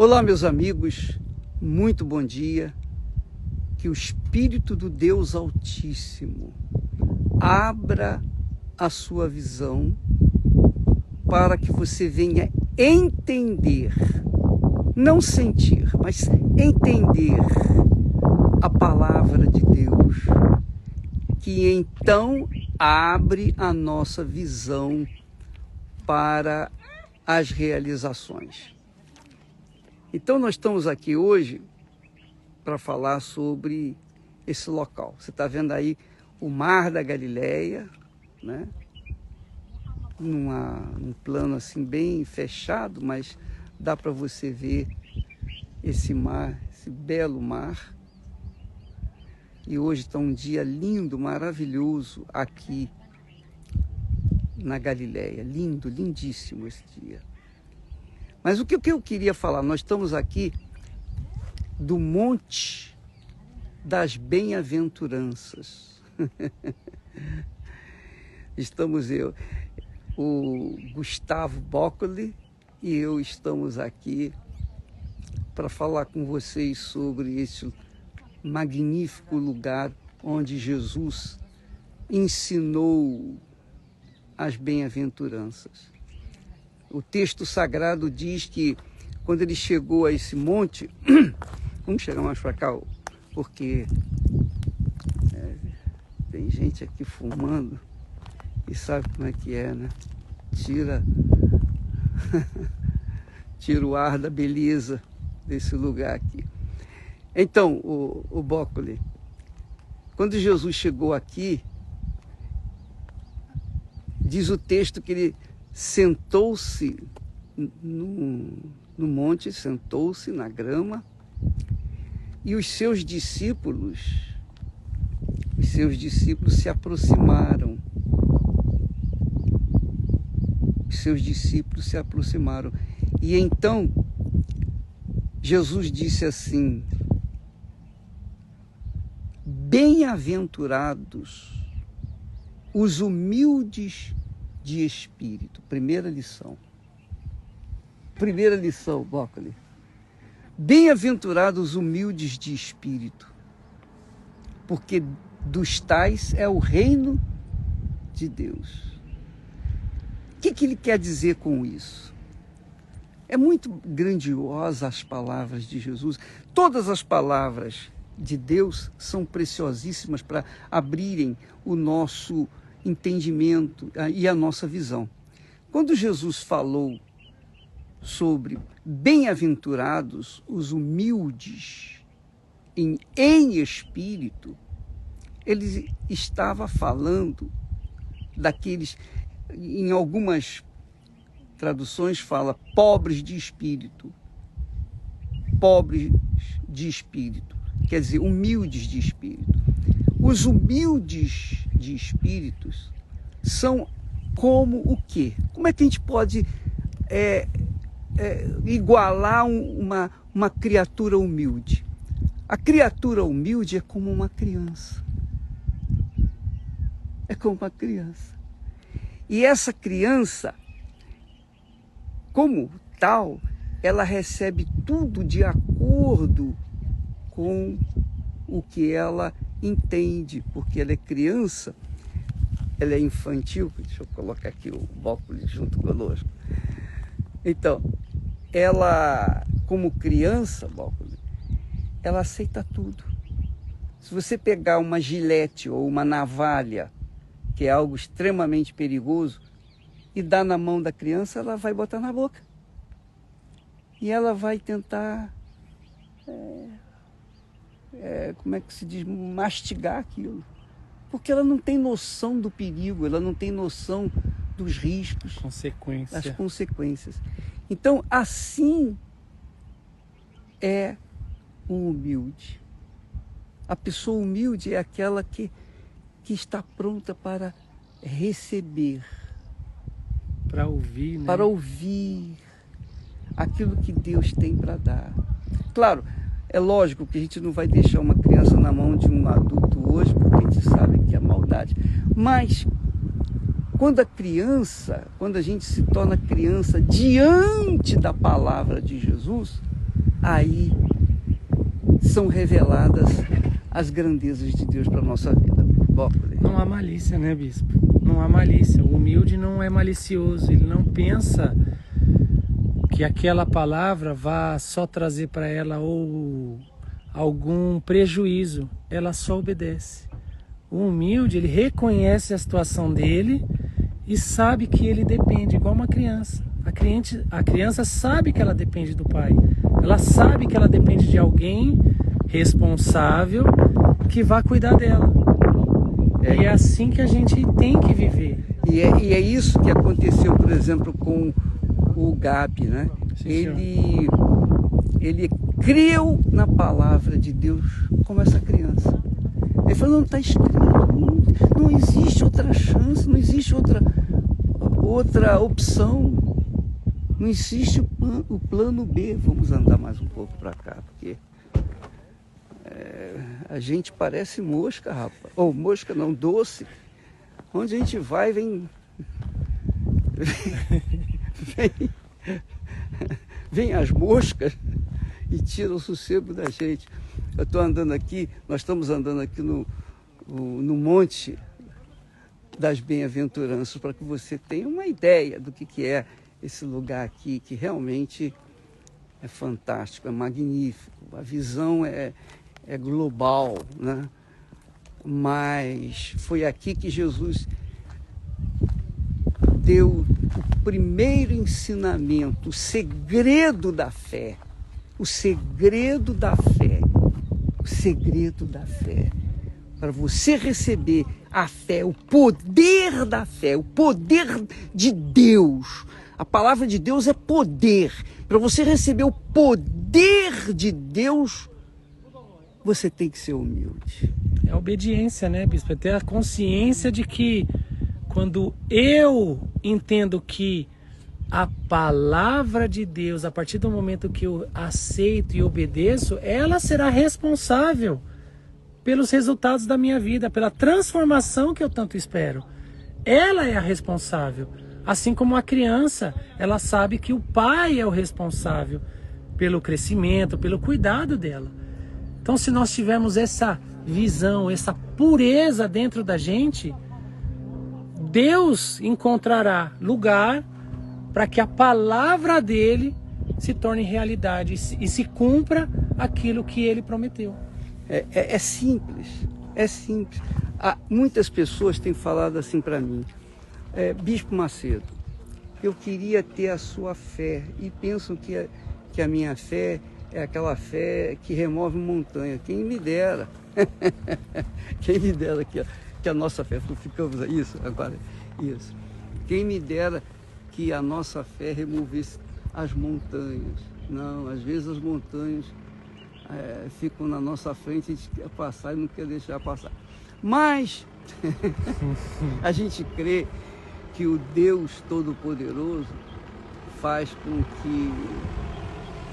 Olá, meus amigos, muito bom dia. Que o Espírito do Deus Altíssimo abra a sua visão para que você venha entender, não sentir, mas entender a palavra de Deus, que então abre a nossa visão para as realizações. Então nós estamos aqui hoje para falar sobre esse local. Você está vendo aí o Mar da Galileia, né? Num plano assim bem fechado, mas dá para você ver esse mar, esse belo mar. E hoje está um dia lindo, maravilhoso aqui na Galileia. Lindo, lindíssimo esse dia. Mas o que eu queria falar? Nós estamos aqui do Monte das Bem-aventuranças. Estamos o Gustavo Boccoli e eu estamos aqui para falar com vocês sobre esse magnífico lugar onde Jesus ensinou as bem-aventuranças. O texto sagrado diz que quando ele chegou a esse monte, vamos chegar mais para cá, porque tem gente aqui fumando e sabe como é que é, né? Tira o ar da beleza desse lugar aqui. Então, o Boccoli, quando Jesus chegou aqui, diz o texto que ele sentou-se no monte, sentou-se na grama, e os seus discípulos se aproximaram. Os seus discípulos se aproximaram. E então, Jesus disse assim: bem-aventurados os humildes de espírito. Primeira lição, Boccoli. Bem-aventurados os humildes de espírito, porque dos tais é o reino de Deus. O que ele quer dizer com isso? É muito grandiosa as palavras de Jesus. Todas as palavras de Deus são preciosíssimas para abrirem o nosso entendimento e a nossa visão. Quando Jesus falou sobre bem-aventurados os humildes em espírito, ele estava falando daqueles, em algumas traduções fala pobres de espírito, quer dizer, humildes de espírito. Os humildes de espíritos são como o quê? Como é que a gente pode igualar uma criatura humilde? A criatura humilde é como uma criança. É como uma criança. E essa criança, como tal, ela recebe tudo de acordo com o que ela entende, porque ela é criança, ela é infantil. Deixa eu colocar aqui o Boccoli junto conosco. Então, ela, como criança, Boccoli, ela aceita tudo. Se você pegar uma gilete ou uma navalha, que é algo extremamente perigoso, e dar na mão da criança, ela vai botar na boca. E ela vai tentar, como é que se diz, mastigar aquilo. Porque ela não tem noção do perigo, ela não tem noção dos riscos, das consequências. Então, assim é o humilde. A pessoa humilde é aquela que está pronta para receber, para ouvir, né? Para ouvir aquilo que Deus tem para dar. Claro, é lógico que a gente não vai deixar uma criança na mão de um adulto hoje, porque a gente sabe que é maldade. Mas quando a gente se torna criança diante da palavra de Jesus, aí são reveladas as grandezas de Deus para a nossa vida. Não há malícia, né, bispo? Não há malícia. O humilde não é malicioso, ele não pensa que aquela palavra vá só trazer para ela ou algum prejuízo. Ela só obedece. O humilde, ele reconhece a situação dele e sabe que ele depende, igual uma criança. A criança sabe que ela depende do pai. Ela sabe que ela depende de alguém responsável que vai cuidar dela. E é assim que a gente tem que viver. E é isso que aconteceu, por exemplo, com o Gabi, né? Sim, ele creu na palavra de Deus como essa criança. Ele falou, não está escrito, não existe outra chance, não existe outra opção, não existe o plano B. Vamos andar mais um pouco para cá, porque a gente parece mosca, rapaz. Ou mosca não, doce. Onde a gente vai, vem as moscas e tiram o sossego da gente. Eu estou andando aqui, nós estamos andando aqui no Monte das Bem-aventuranças, para que você tenha uma ideia do que é esse lugar aqui, que realmente é fantástico, é magnífico. A visão é global, né? Mas foi aqui que Jesus deu o primeiro ensinamento, o segredo da fé. O segredo da fé. O segredo da fé. Para você receber a fé, o poder da fé, o poder de Deus. A palavra de Deus é poder. Para você receber o poder de Deus, você tem que ser humilde. É obediência, né, bispo? É ter a consciência de que quando eu entendo que a palavra de Deus, a partir do momento que eu aceito e obedeço, ela será responsável pelos resultados da minha vida, pela transformação que eu tanto espero. Ela é a responsável. Assim como a criança, ela sabe que o pai é o responsável pelo crescimento, pelo cuidado dela. Então, se nós tivermos essa visão, essa pureza dentro da gente, Deus encontrará lugar para que a palavra dele se torne realidade e se cumpra aquilo que ele prometeu. É simples, é simples. Muitas pessoas têm falado assim para mim, Bispo Macedo, eu queria ter a sua fé, e pensam que a minha fé é aquela fé que remove montanha. Quem me dera, quem me dera que a nossa fé, ficamos isso agora, isso. Quem me dera que a nossa fé removesse as montanhas. Não, às vezes as montanhas ficam na nossa frente, a gente quer passar e não quer deixar passar. Mas a gente crê que o Deus Todo-Poderoso faz com que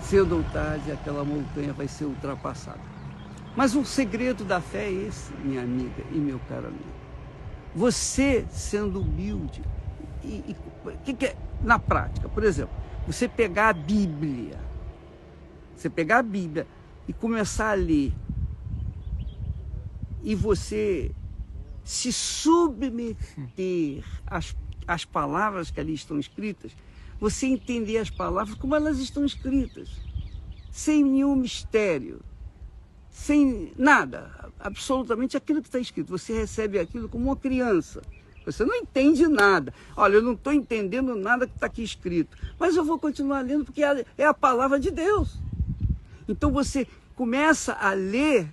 cedo ou tarde aquela montanha vai ser ultrapassada. Mas o segredo da fé é esse, minha amiga e meu caro amigo. Você sendo humilde, que é, na prática, por exemplo, você pegar a Bíblia e começar a ler, e você se submeter às palavras que ali estão escritas, você entender as palavras como elas estão escritas, sem nenhum mistério, sem nada, absolutamente aquilo que está escrito. Você recebe aquilo como uma criança. Você não entende nada. Olha, eu não estou entendendo nada que está aqui escrito, mas eu vou continuar lendo porque é a palavra de Deus. Então você começa a ler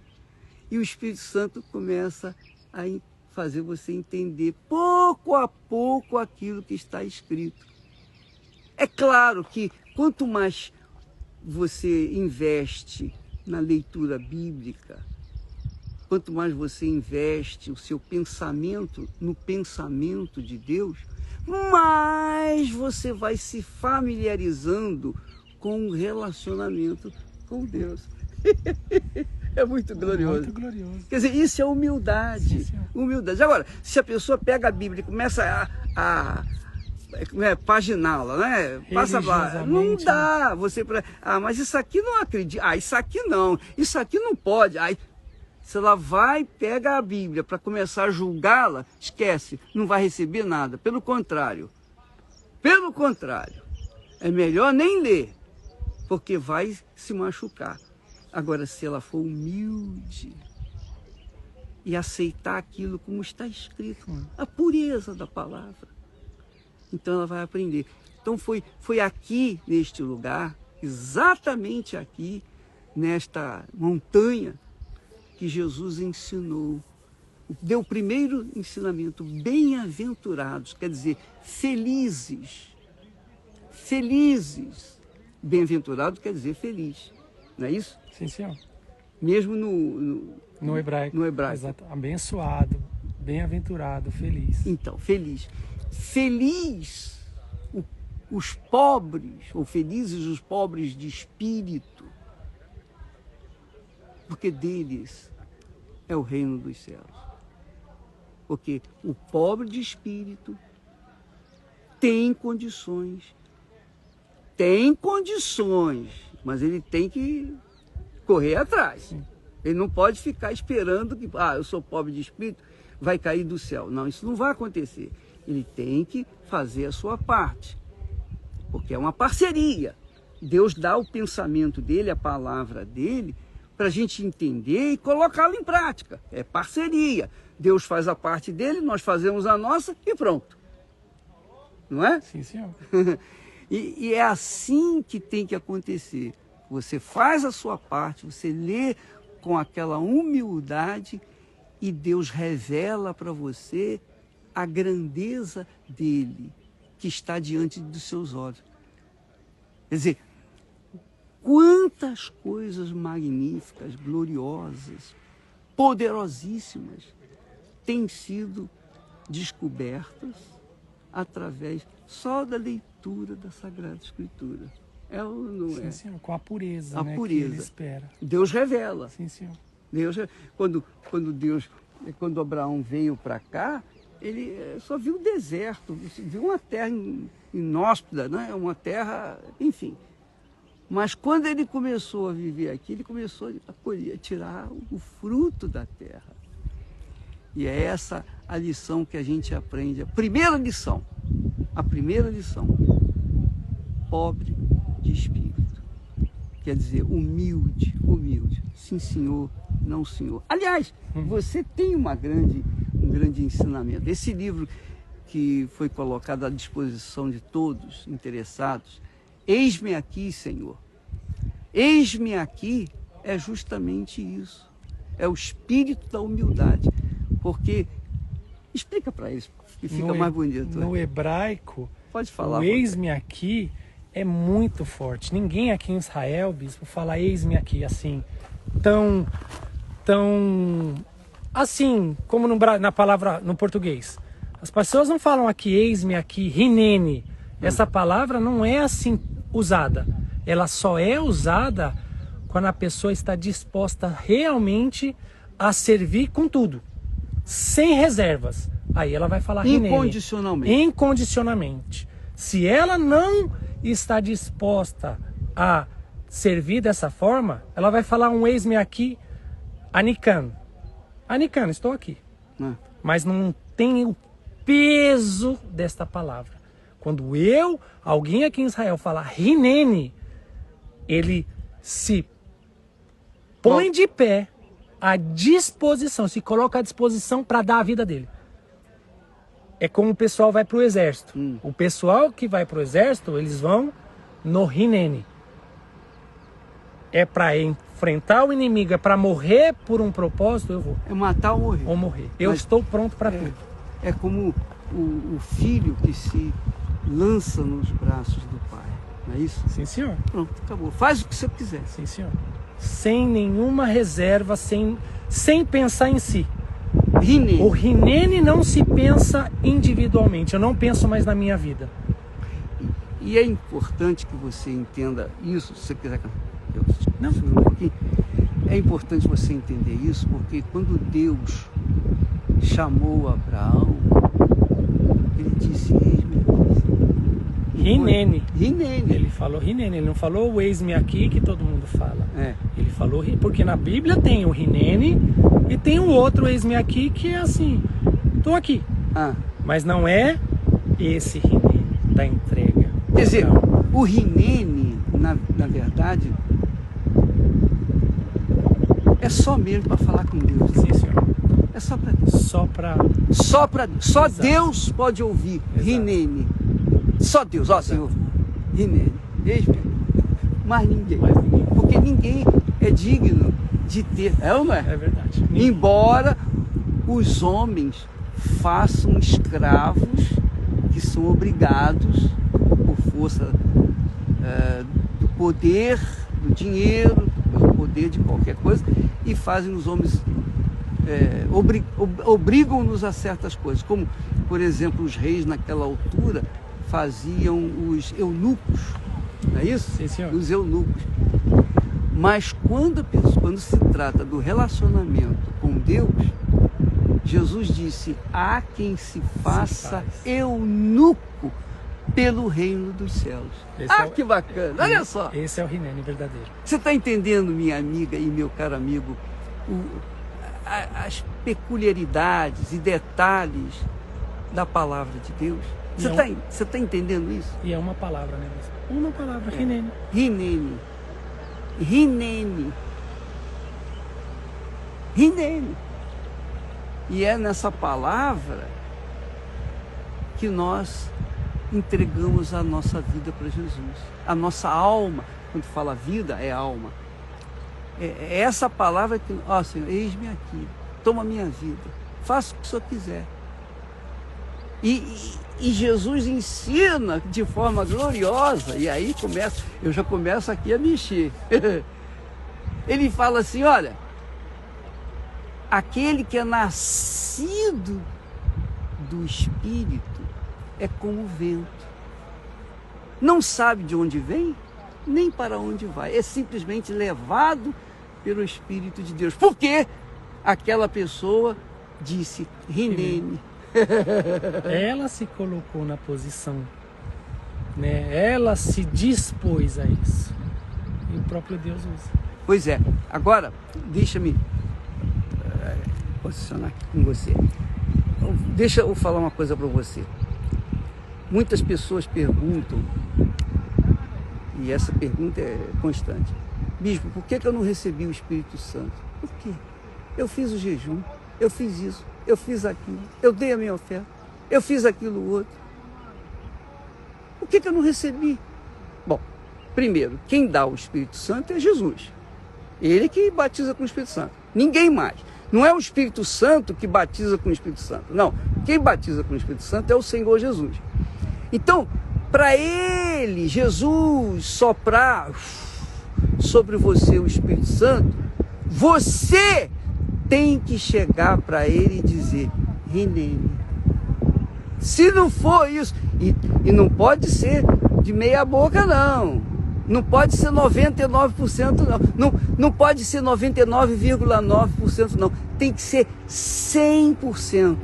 e o Espírito Santo começa a fazer você entender pouco a pouco aquilo que está escrito. É claro que quanto mais você investe na leitura bíblica, quanto mais você investe o seu pensamento no pensamento de Deus, mais você vai se familiarizando com o relacionamento com Deus. É muito glorioso. Muito glorioso. Quer dizer, isso é humildade. Sim, humildade. Agora, se a pessoa pega a Bíblia e começa paginá-la, né? Passa lá. Não dá. Mas isso aqui não acredita. Isso aqui não. Isso aqui não pode. Se ela vai, pega a Bíblia para começar a julgá-la, esquece, não vai receber nada. Pelo contrário. É melhor nem ler, porque vai se machucar. Agora, se ela for humilde e aceitar aquilo como está escrito, a pureza da palavra, então ela vai aprender. Então foi aqui, neste lugar, exatamente aqui, nesta montanha, que Jesus ensinou, deu o primeiro ensinamento: bem-aventurados, quer dizer, felizes. Bem-aventurado quer dizer feliz, não é isso? Sim, senhor. Mesmo no hebraico. Exato. Abençoado, bem-aventurado, feliz. Então, feliz. Feliz os pobres, ou felizes os pobres de espírito, porque deles é o reino dos céus. Porque o pobre de espírito tem condições, mas ele tem que correr atrás. Sim. Ele não pode ficar esperando que, eu sou pobre de espírito, vai cair do céu. Não, isso não vai acontecer. Ele tem que fazer a sua parte, porque é uma parceria. Deus dá o pensamento dele, a palavra dele, para a gente entender e colocá-lo em prática. É parceria. Deus faz a parte dele, nós fazemos a nossa e pronto. Não é? Sim, senhor. E é assim que tem que acontecer. Você faz a sua parte, você lê com aquela humildade e Deus revela para você a grandeza dele que está diante dos seus olhos. Quer dizer, quantas coisas magníficas, gloriosas, poderosíssimas têm sido descobertas através só da leitura da Sagrada Escritura. É ou não é? Sim, senhor, com a pureza, a né, pureza. que ele espera. Deus revela. Sim, senhor. Quando Abraão veio para cá, ele só viu o deserto, viu uma terra inóspita, né? Uma terra, enfim. Mas quando ele começou a viver aqui, ele começou a colher, a tirar o fruto da terra. E é essa a lição que a gente aprende. A primeira lição, pobre de espírito. Quer dizer, humilde. Sim, senhor, não, senhor. Aliás, você tem um grande ensinamento. Esse livro que foi colocado à disposição de todos interessados, Eis-me aqui, Senhor. Eis-me aqui é justamente isso. É o espírito da humildade. Porque, explica para eles, que fica mais bonito. No hebraico, pode falar, o eis-me aqui é muito forte. Ninguém aqui em Israel, bispo, fala eis-me aqui assim, tão assim como na palavra no português. As pessoas não falam aqui eis-me aqui, hinene. Essa palavra não é assim usada. Ela só é usada quando a pessoa está disposta realmente a servir com tudo, sem reservas. Aí ela vai falar incondicionalmente. Incondicionalmente. Se ela não está disposta a servir dessa forma, ela vai falar um eis-me aqui, anikan. Anikan, estou aqui. Mas não tem o peso desta palavra. Quando alguém aqui em Israel falar hinene, ele se põe de pé à disposição, se coloca à disposição para dar a vida dele. É como o pessoal vai para o exército. O pessoal que vai para o exército, eles vão no hinene. É para enfrentar o inimigo, é para morrer por um propósito, eu vou. É matar ou morrer. Ou morrer. Eu estou pronto para tudo. É como o filho que se lança nos braços do pai, não é isso? Sim, senhor. Pronto, acabou. Faz o que você quiser. Sim, senhor. Sem nenhuma reserva, sem pensar em si. Hinene. O hinene não se pensa individualmente. Eu não penso mais na minha vida. E é importante que você entenda isso, se você quiser. Não. Um pouquinho. É importante você entender isso, porque quando Deus chamou Abraão, ele disse: eis-me aqui. Rinene. Rinene. Ele falou Rinene, ele não falou o eis-me aqui que todo mundo fala. É. Ele falou, porque na Bíblia tem o Rinene e tem o outro eis-me aqui que é assim, tô aqui. Mas não é esse Rinene da entrega. Quer dizer, o Rinene, na verdade, é só mesmo para falar com Deus. Sim, senhor. É só para Deus. Só Exato. Deus pode ouvir. Exato. Rinene. Só Deus, ó Senhor. Rinene. Eis-me. Mais ninguém. Porque ninguém é digno de ter. É ou não é? É verdade. Embora os homens façam escravos que são obrigados por força do poder, do dinheiro, pelo poder de qualquer coisa, e fazem os homens obrigam-nos a certas coisas, como por exemplo os reis naquela altura faziam os eunucos, não é isso? Sim, senhor. Os eunucos. Mas quando se trata do relacionamento com Deus, Jesus disse: há quem se faça eunuco pelo reino dos céus. Que bacana, olha só. Esse é o Rinene verdadeiro. Você está entendendo, minha amiga e meu caro amigo, as peculiaridades e detalhes da palavra de Deus? Você está entendendo isso? E é uma palavra, né? Uma palavra, Rinene. Rinene. Rinene. Rinene. E é nessa palavra que nós entregamos a nossa vida para Jesus. A nossa alma, quando fala vida, é alma. É essa palavra que, ó Senhor, eis-me aqui, toma a minha vida, faça o que o Senhor quiser. E Jesus ensina de forma gloriosa, e aí eu já começo aqui a mexer. Ele fala assim, olha, aquele que é nascido do Espírito é como o vento. Não sabe de onde vem, nem para onde vai. É simplesmente levado pelo Espírito de Deus. Porque aquela pessoa disse, Rinene. Ela se colocou na posição, né? Ela se dispôs a isso. E o próprio Deus usa. Pois é. Agora, deixa-me posicionar aqui com você. Deixa eu falar uma coisa para você. Muitas pessoas perguntam, e essa pergunta é constante: Bispo, por que eu não recebi o Espírito Santo? Por quê? Eu fiz o jejum, eu fiz isso, eu fiz aquilo, eu dei a minha oferta, eu fiz aquilo outro. Por que eu não recebi? Bom, primeiro, quem dá o Espírito Santo é Jesus. Ele que batiza com o Espírito Santo. Ninguém mais. Não é o Espírito Santo que batiza com o Espírito Santo. Não. Quem batiza com o Espírito Santo é o Senhor Jesus. Então, para ele, Jesus, soprar sobre você o Espírito Santo, você tem que chegar para ele e dizer, Rinene. Se não for isso, e não pode ser de meia boca, não. Não pode ser 99%, não. Não pode ser 99,9%, não. Tem que ser 100%,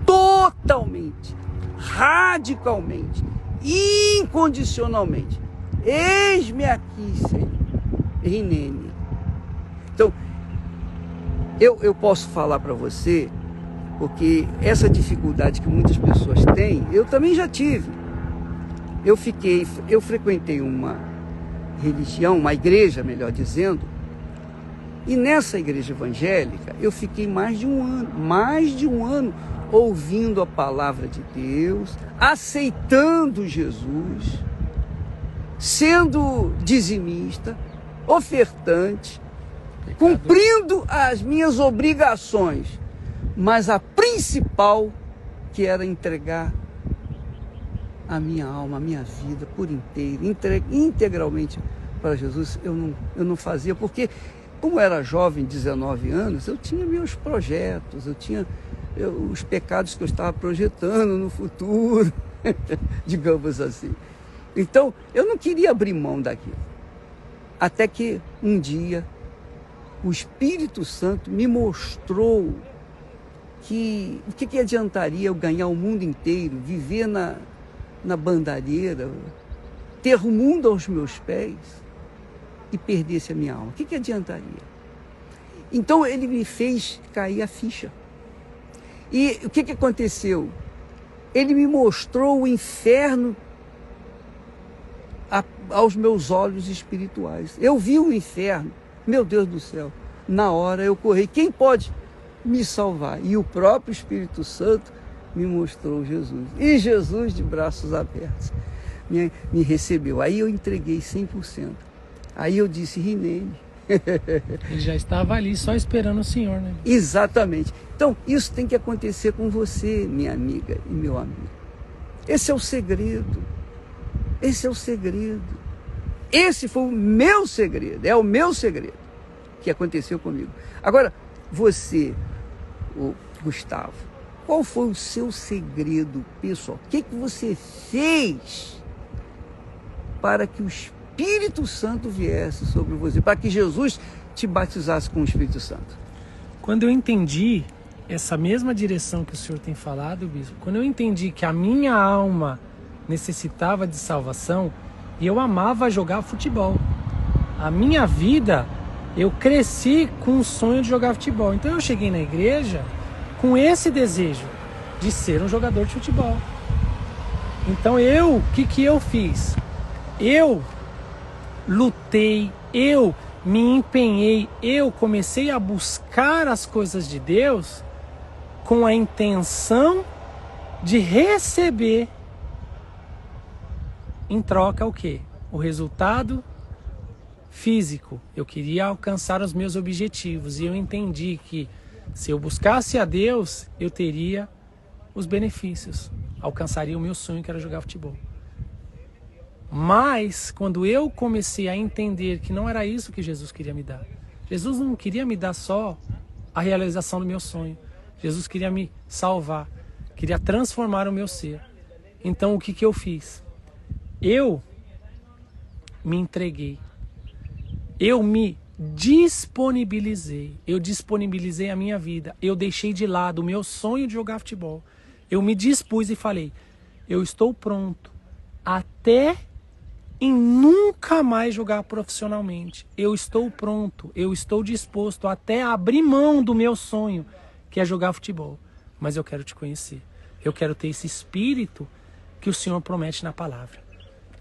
totalmente, radicalmente, incondicionalmente. Eis-me aqui, Senhor. Rinene. Então, eu posso falar para você, porque essa dificuldade que muitas pessoas têm, eu também já tive. Eu frequentei uma religião, uma igreja, melhor dizendo, e nessa igreja evangélica eu fiquei mais de um ano ouvindo a palavra de Deus, aceitando Jesus, sendo dizimista, ofertante, cumprindo as minhas obrigações, mas a principal, que era entregar a minha alma, a minha vida por inteiro, integralmente para Jesus, eu não fazia, porque como eu era jovem, 19 anos, eu tinha meus projetos, eu tinha os pecados que eu estava projetando no futuro, digamos assim. Então, eu não queria abrir mão daquilo. Até que um dia, o Espírito Santo me mostrou que o que adiantaria eu ganhar o mundo inteiro, viver na bandareira, ter o mundo aos meus pés e perdesse a minha alma? O que adiantaria? Então ele me fez cair a ficha. E o que aconteceu? Ele me mostrou o inferno aos meus olhos espirituais. Eu vi o inferno, meu Deus do céu. Na hora eu corri. Quem pode me salvar? E o próprio Espírito Santo me mostrou Jesus. E Jesus, de braços abertos, me recebeu. Aí eu entreguei 100%. Aí eu disse, Rinene. Ele já estava ali só esperando o Senhor, né? Exatamente. Então, isso tem que acontecer com você, minha amiga e meu amigo. Esse é o segredo. Esse é o segredo. Esse foi o meu segredo. É o meu segredo que aconteceu comigo. Agora, você, o Gustavo, qual foi o seu segredo pessoal? O que você fez para que o Espírito Santo viesse sobre você, para que Jesus te batizasse com o Espírito Santo? Quando eu entendi essa mesma direção que o senhor tem falado, bispo, quando eu entendi que a minha alma necessitava de salvação, e eu amava jogar futebol. A minha vida, eu cresci com o sonho de jogar futebol. Então eu cheguei na igreja com esse desejo de ser um jogador de futebol. Então o que eu fiz? Eu lutei, eu me empenhei, eu comecei a buscar as coisas de Deus com a intenção de receber em troca o quê? O resultado físico. Eu queria alcançar os meus objetivos e eu entendi que se eu buscasse a Deus, eu teria os benefícios, alcançaria o meu sonho, que era jogar futebol. Mas quando eu comecei a entender que não era isso que Jesus queria me dar, Jesus não queria me dar só a realização do meu sonho, Jesus queria me salvar, queria transformar o meu ser. Então o que eu fiz? Eu me entreguei, eu me disponibilizei, eu disponibilizei a minha vida, eu deixei de lado o meu sonho de jogar futebol, eu me dispus e falei, eu estou pronto até em nunca mais jogar profissionalmente, eu estou pronto, eu estou disposto até a abrir mão do meu sonho, que é jogar futebol, mas eu quero te conhecer, eu quero ter esse espírito que o Senhor promete na palavra.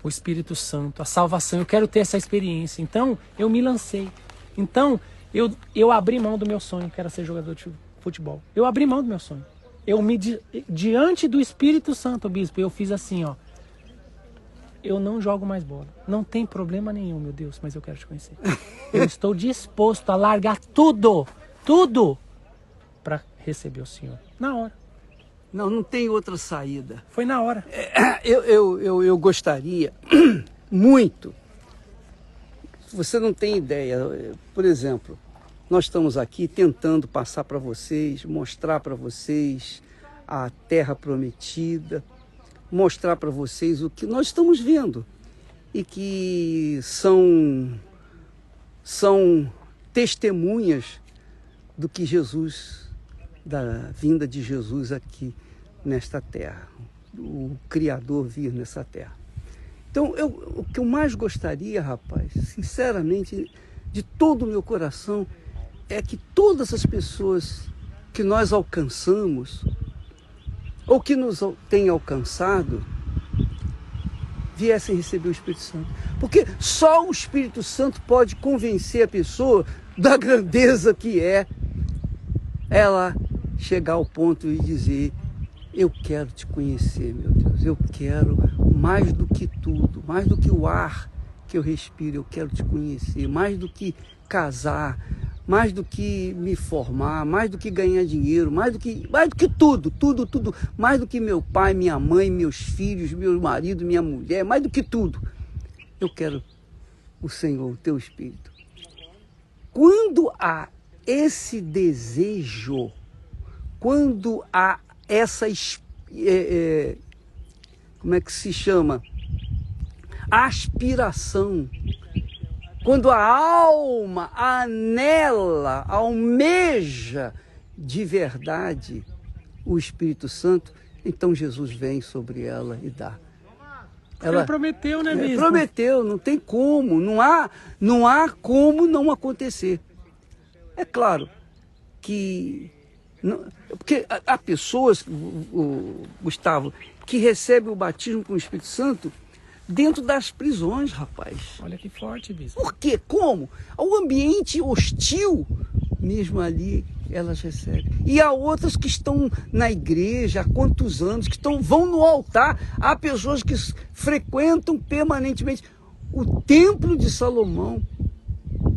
O Espírito Santo, a salvação, eu quero ter essa experiência. Então, eu me lancei. Então, eu abri mão do meu sonho, que era ser jogador de futebol. Eu abri mão do meu sonho. Diante do Espírito Santo, bispo, eu fiz assim, ó. Eu não jogo mais bola. Não tem problema nenhum, meu Deus, mas eu quero te conhecer. Eu estou disposto a largar tudo, para receber o Senhor. Na hora. Não tem outra saída. Foi na hora. Eu gostaria muito. Você não tem ideia. Por exemplo, nós estamos aqui tentando passar para vocês, mostrar para vocês a terra prometida, mostrar para vocês o que nós estamos vendo e que são testemunhas do que Jesus, da vinda de Jesus aqui nesta terra, o Criador vir nessa terra. Então, o que eu mais gostaria, rapaz, sinceramente, de todo o meu coração, é que todas as pessoas que nós alcançamos, ou que nos têm alcançado, viessem receber o Espírito Santo. Porque só o Espírito Santo pode convencer a pessoa da grandeza que é ela chegar ao ponto de dizer, eu quero te conhecer, meu Deus, eu quero mais do que tudo, mais do que o ar que eu respiro, eu quero te conhecer, mais do que casar, mais do que me formar, mais do que ganhar dinheiro, mais do que tudo, mais do que meu pai, minha mãe, meus filhos, meu marido, minha mulher, mais do que tudo, eu quero o Senhor, o teu Espírito. Quando há esse desejo, quando há essa, como é que se chama? Aspiração. Quando a alma anela, almeja de verdade o Espírito Santo, então Jesus vem sobre ela e dá. Ele prometeu, né, bispo? Prometeu, não tem como, não há como não acontecer. É claro que... porque há pessoas, Gustavo, que recebem o batismo com o Espírito Santo dentro das prisões, rapaz. Olha que forte, bispo. Por quê? Como? O ambiente hostil, mesmo ali, elas recebem. E há outras que estão na igreja há quantos anos, que vão no altar. Há pessoas que frequentam permanentemente o templo de Salomão.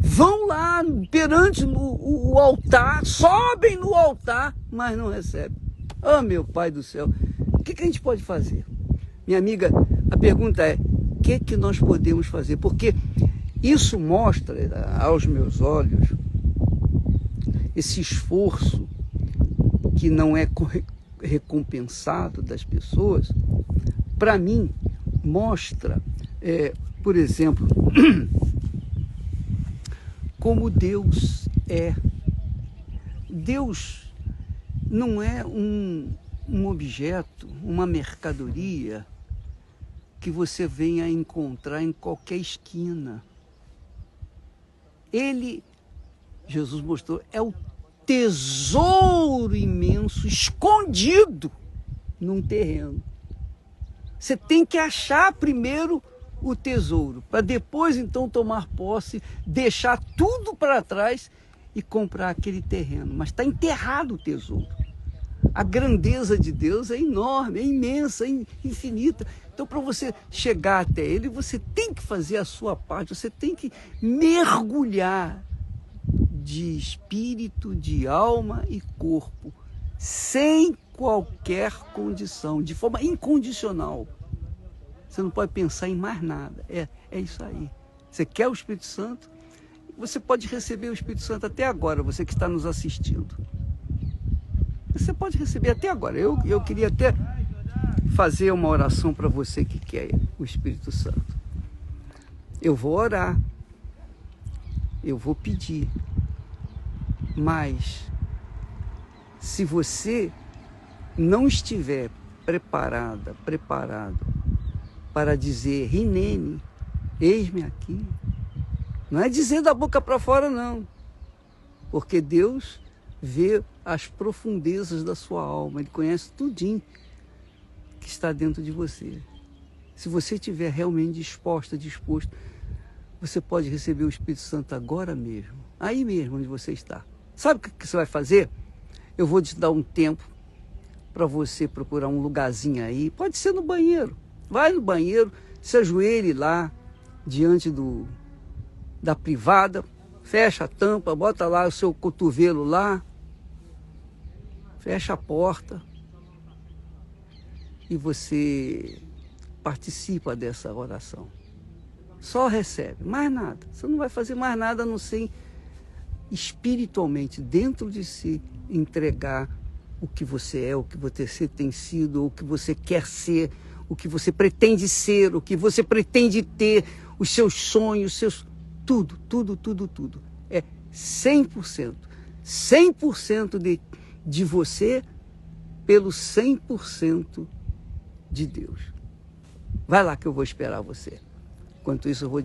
Vão lá perante o altar, sobem no altar, mas não recebem. Ah, meu Pai do céu, o que a gente pode fazer? Minha amiga, a pergunta é, o que nós podemos fazer? Porque isso mostra aos meus olhos esse esforço que não é recompensado das pessoas. Para mim, mostra, por exemplo, como Deus é. Deus não é um objeto, uma mercadoria que você venha encontrar em qualquer esquina. Ele, Jesus mostrou, é o tesouro imenso escondido num terreno. Você tem que achar primeiro o tesouro, para depois então tomar posse, deixar tudo para trás e comprar aquele terreno. Mas está enterrado o tesouro. A grandeza de Deus é enorme, é imensa, é infinita. Então, para você chegar até Ele, você tem que fazer a sua parte, você tem que mergulhar de espírito, de alma e corpo, sem qualquer condição, de forma incondicional. Você não pode pensar em mais nada. É isso aí. Você quer o Espírito Santo? Você pode receber o Espírito Santo até agora, você que está nos assistindo. Você pode receber até agora. Eu queria até fazer uma oração para você que quer o Espírito Santo. Eu vou orar. Eu vou pedir. Mas, se você não estiver preparado para dizer, Rinene, eis-me aqui. Não é dizer da boca para fora, não. Porque Deus vê as profundezas da sua alma. Ele conhece tudinho que está dentro de você. Se você estiver realmente disposto, você pode receber o Espírito Santo agora mesmo. Aí mesmo onde você está. Sabe o que você vai fazer? Eu vou te dar um tempo para você procurar um lugarzinho aí. Pode ser no banheiro. Vai no banheiro, se ajoelhe lá, diante da privada, fecha a tampa, bota lá o seu cotovelo lá, fecha a porta e você participa dessa oração. Só recebe, mais nada. Você não vai fazer mais nada a não ser espiritualmente, dentro de si, entregar o que você é, o que você tem sido, o que você quer ser, o que você pretende ser, o que você pretende ter, os seus sonhos, tudo. É 100%. 100% de você pelo 100% de Deus. Vai lá que eu vou esperar você. Enquanto isso, eu vou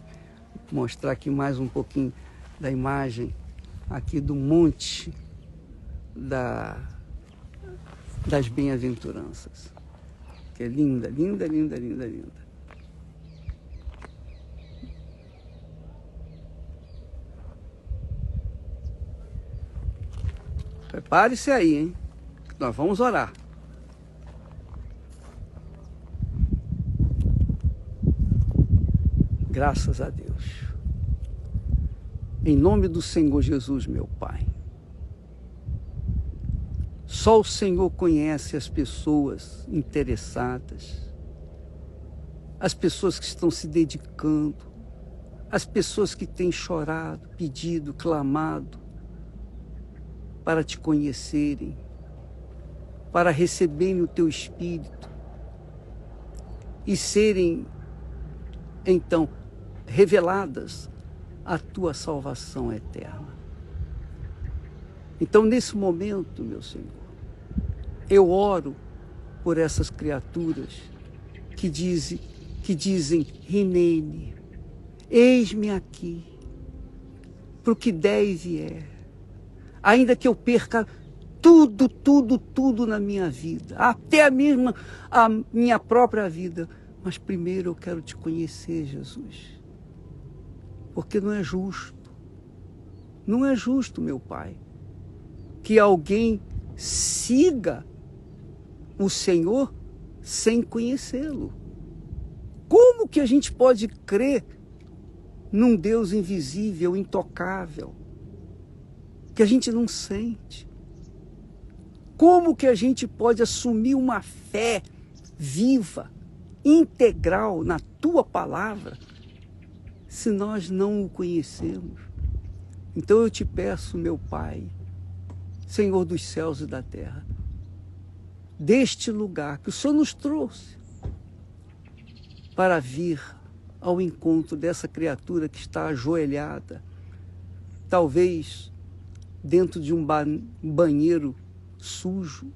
mostrar aqui mais um pouquinho da imagem aqui do monte das bem-aventuranças. Que é linda. Prepare-se aí, hein? Nós vamos orar. Graças a Deus. Em nome do Senhor Jesus, meu Pai. Só o Senhor conhece as pessoas interessadas, as pessoas que estão se dedicando, as pessoas que têm chorado, pedido, clamado para te conhecerem, para receberem o teu Espírito e serem, então, reveladas a tua salvação eterna. Então, nesse momento, meu Senhor, eu oro por essas criaturas que dizem que dizem: Rinene, eis-me aqui, para o que der e vier. Ainda que eu perca tudo na minha vida, até a minha própria vida. Mas primeiro eu quero te conhecer, Jesus. Porque não é justo, meu Pai, que alguém siga o Senhor sem conhecê-lo. Como que a gente pode crer num Deus invisível, intocável, que a gente não sente? Como que a gente pode assumir uma fé viva, integral na tua palavra, se nós não o conhecemos? Então eu te peço, meu Pai, Senhor dos céus e da terra, deste lugar que o Senhor nos trouxe para vir ao encontro dessa criatura que está ajoelhada, talvez dentro de um banheiro sujo.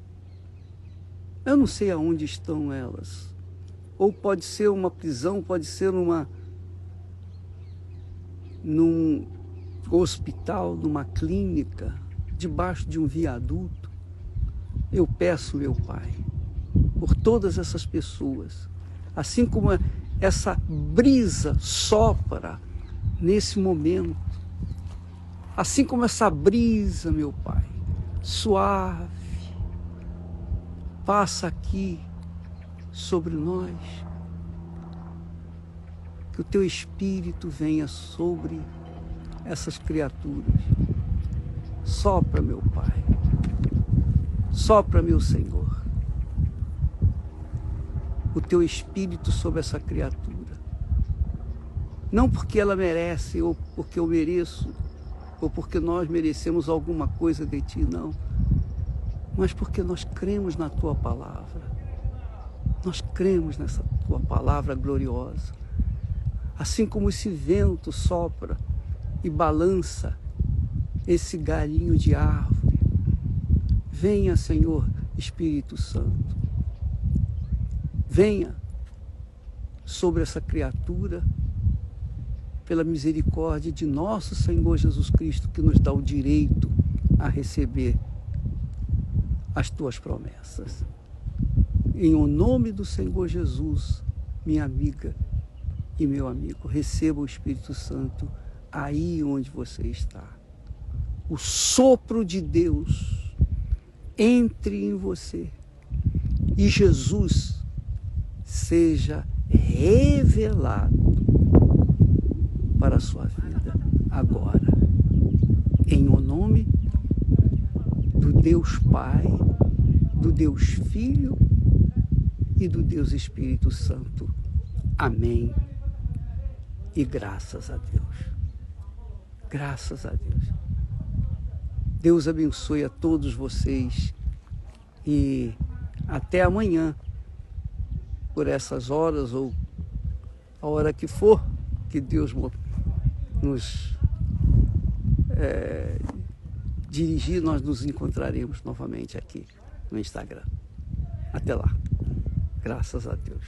Eu não sei aonde estão elas. Ou pode ser uma prisão, pode ser num hospital, numa clínica, debaixo de um viaduto. Eu peço, meu Pai, por todas essas pessoas, assim como essa brisa sopra nesse momento, assim como essa brisa, meu Pai, suave, passa aqui sobre nós, que o teu Espírito venha sobre essas criaturas. Sopra, meu Pai, sopra, meu Senhor, o teu Espírito sobre essa criatura. Não porque ela merece, ou porque eu mereço, ou porque nós merecemos alguma coisa de ti, não. Mas porque nós cremos na tua palavra. Nós cremos nessa tua palavra gloriosa. Assim como esse vento sopra e balança esse galhinho de árvore. Venha, Senhor Espírito Santo. Venha sobre essa criatura, pela misericórdia de nosso Senhor Jesus Cristo, que nos dá o direito a receber as tuas promessas. Em o nome do Senhor Jesus, minha amiga e meu amigo, receba o Espírito Santo aí onde você está. O sopro de Deus entre em você e Jesus seja revelado para a sua vida agora. Em o nome do Deus Pai, do Deus Filho e do Deus Espírito Santo. Amém. E graças a Deus. Graças a Deus. Deus abençoe a todos vocês e até amanhã, por essas horas ou a hora que for, que Deus nos dirigir, nós nos encontraremos novamente aqui no Instagram. Até lá. Graças a Deus.